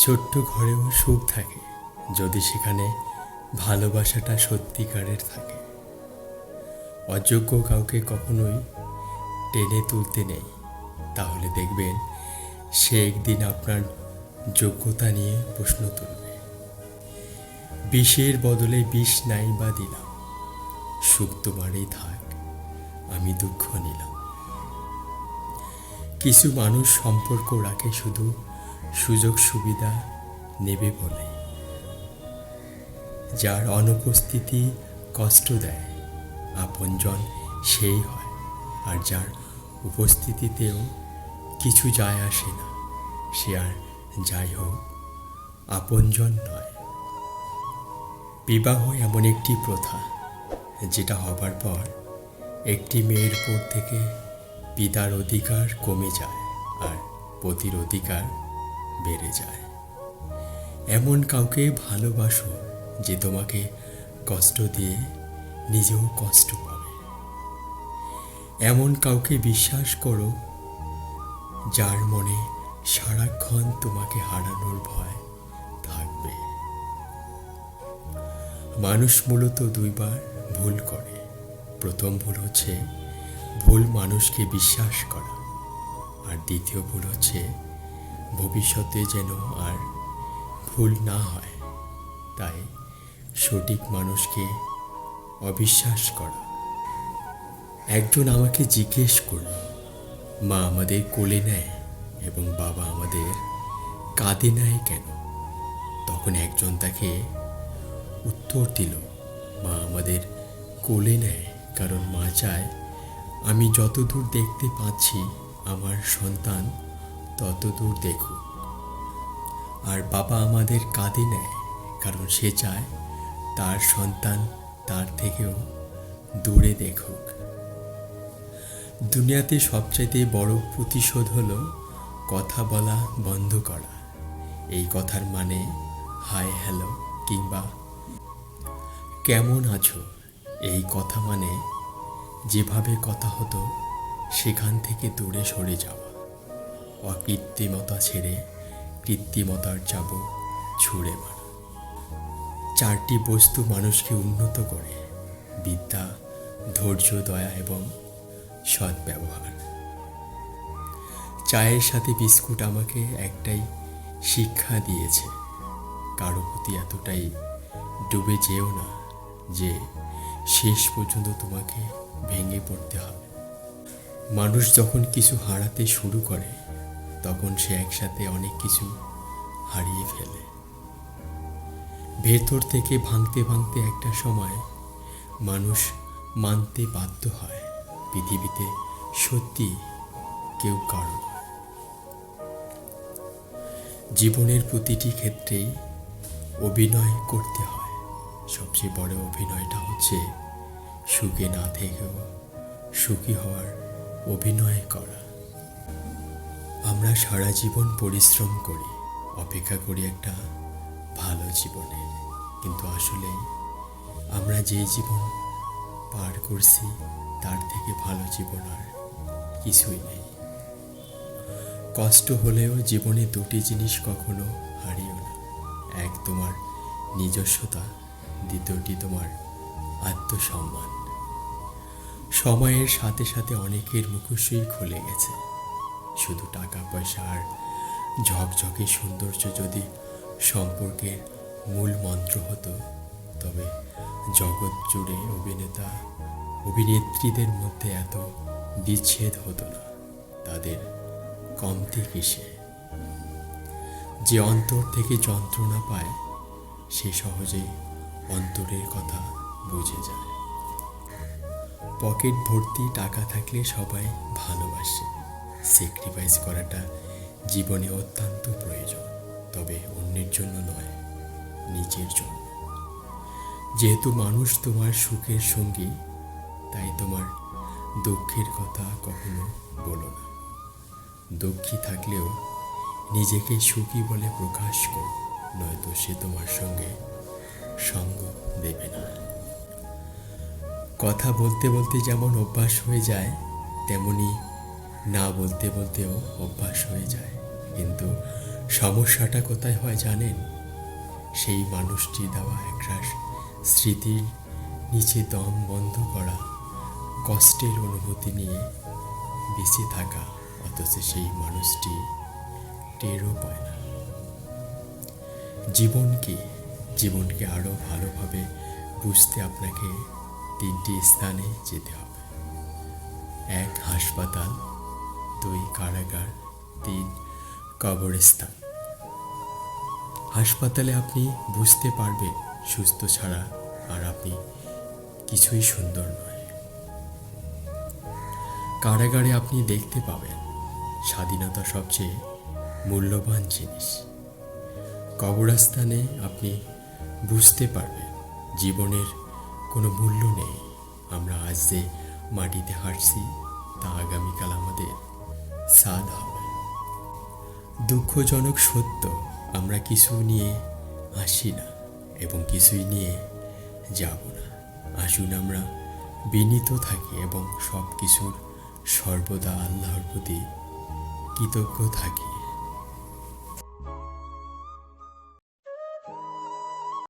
ছোট্ট ঘরেও সুখ থাকে যদি সেখানে ভালোবাসাটা সত্যিকারের থাকে। অযোগ্য কাউকে কখনোই টেনে তুলতে নেই, তাহলে দেখবেন সে একদিন আপনার যোগ্যতা নিয়ে প্রশ্ন তুলবে। বিষের বদলে বিষ নাই বা দিলাম, সুখ তোমারই থাক, আমি দুঃখ নিলাম। কিছু মানুষ সম্পর্ক রাখে শুধু সুযোগ সুবিধা নেবে বলে। যার অনুপস্থিতি কষ্ট দেয় আপনজন সেই হয়, আর যার উপস্থিতিতেও কিছু যায় আসে না সে আর যাই হোক আপনজন নয়। বিবাহ এমন একটি প্রথা যেটা হবার পর একটি মেয়ের উপর থেকে পিতার অধিকার কমে যায় আর পতির অধিকার বেড়ে যায়। এমন কাউকে ভালোবাসো যে তোমাকে কষ্ট দিয়ে নিজেও কষ্ট পাবে। এমন কাউকে বিশ্বাস করো যার মনে সারাক্ষণ তোমাকে হারানোর ভয় থাকবে। মানুষ মূলত দুইবার ভুল করে। প্রথম ভুল হচ্ছে ভুল মানুষকে বিশ্বাস করা, আর দ্বিতীয় ভুল হচ্ছে ভবিষ্যতে যেন আর ভুল না হয় তাই সঠিক মানুষকে অবিশ্বাস করা। একজন আমাকে জিজ্ঞেস করল, মা আমাদের কোলে নেয় এবং বাবা আমাদের কাঁধে নেয় কেন? তখন একজন তাকে উত্তর দিল, মা আমাদের কোলে নেয় কারণ মা চায় আমি যতদূর দেখতে পাচ্ছি আমার সন্তান ততদূর দেখুক, আর বাবা আমাদের কাঁধে নেয় কারণ সে চায় তার সন্তান তার থেকেও দূরে দেখুক। দুনিয়াতে সবচাইতে বড় প্রতিশোধ হলো কথা বলা বন্ধ করা। এই কথার মানে হাই হ্যালো কিংবা কেমন আছো, এই কথা মানে যেভাবে কথা হতো সেখান থেকে দূরে সরে যাওয়া। অকৃত্রিমতা ছেড়ে কৃত্রিমতার চাবুক ছুঁড়ে মারা। চারটি বস্তু মানুষকে উন্নত করে: বিদ্যা, ধৈর্য, দয়া এবং সদ্ব্যবহার। চায়ের সাথে বিস্কুট আমাকে একটাই শিক্ষা দিয়েছে, কারো প্রতি এতটাই ডুবে যেও না যে শেষ পর্যন্ত তোমাকে ভেঙে পড়তে হবে। মানুষ যখন কিছু হারাতে শুরু করে তখন সে একসাথে অনেক কিছু হারিয়ে ফেলে। ভেতর থেকে ভাঙতে ভাঙতে একটা সময় মানুষ মানতে বাধ্য হয় পৃথিবীতে সত্যি কেউ কারো নয়। জীবনের প্রতিটি ক্ষেত্রেই অভিনয় করতে হয়। সবচেয়ে বড় অভিনয়টা হচ্ছে সুখে না থেকেও সুখী হওয়ার অভিনয় করা। আমরা সারা জীবন পরিশ্রম করি, অপেক্ষা করি একটা ভালো জীবনের, কিন্তু আসলে আমরা যে জীবন পার করছি তার থেকে ভালো জীবন আর কিছুই নেই। কষ্ট হলেও জীবনে দুটি জিনিস কখনো হারিও না। এক তোমার নিজস্বতা, দ্বিতীয়টি তোমার আত্মসম্মান। সময়ের সাথে সাথে অনেকের মুখোশই খুলে গেছে। শুধু টাকা পয়সা আর ঝকঝকে সৌন্দর্য যদি সম্পর্কের মূল মন্ত্র হতো তবে জগৎ জুড়ে অভিনেতা অভিনেত্রীদের মধ্যে এত বিচ্ছেদ হতো না। তাদের কমতি কিসে? যে অন্তর থেকে যন্ত্রণা পায় সে সহজেই অন্তরের কথা বুঝে যায়। পকেট ভর্তি টাকা থাকলে সবাই ভালোবাসে। স্যাক্রিফাইস করাটা জীবনে অত্যন্ত প্রয়োজন, তবে অন্যের জন্য নয়, নিজের জন্য। যেহেতু মানুষ তোমার সুখের সঙ্গী, তাই তোমার দুঃখের কথা কখনো বলো না। দুঃখী থাকলেও নিজেকে সুখী বলে প্রকাশ করো, নয়তো সে তোমার সঙ্গে সঙ্গ দেবে না। কথা বলতে বলতে যেমন অভ্যাস হয়ে যায়, তেমনি না বলতে বলতেও অভ্যাস হয়ে যায়। কিন্তু সমস্যাটা কোথায় হয় জানেন? সেই মানুষটি দেওয়া একরাশ স্মৃতির নিচে দম বন্ধ করা, কষ্টের অনুভূতি নিয়ে বেঁচে থাকা, অথচ সেই মানুষটি টেরও পায় না। জীবনকে আরও ভালোভাবে বুঝতে আপনাকে 3টি স্থানে যেতে হবে। 1 হাসপাতাল, 2 কারাগার, 3 কবরস্থান। হাসপাতালে আপনি বুঝতে পারবেন সুস্থ ছাড়া আর আপনি কিছুই সুন্দর নয়। কারাগারে আপনি দেখতে পাবেন স্বাধীনতা সবচেয়ে মূল্যবান জিনিস। কবরস্থানে আপনি বুঝতে পারবেন জীবনের কোনো মূল্য নেই। আমরা আজ যে মাটিতে হাঁটছি তা আগামীকাল আমাদের ছাদ হবে। দুঃখজনক সত্য, আমরা কিছু নিয়ে আসি না এবং কিছুই নিয়ে যাব না। আসুন আমরা বিনীত থাকি এবং সব কিছুর সর্বদা আল্লাহর প্রতি কৃতজ্ঞ থাকি।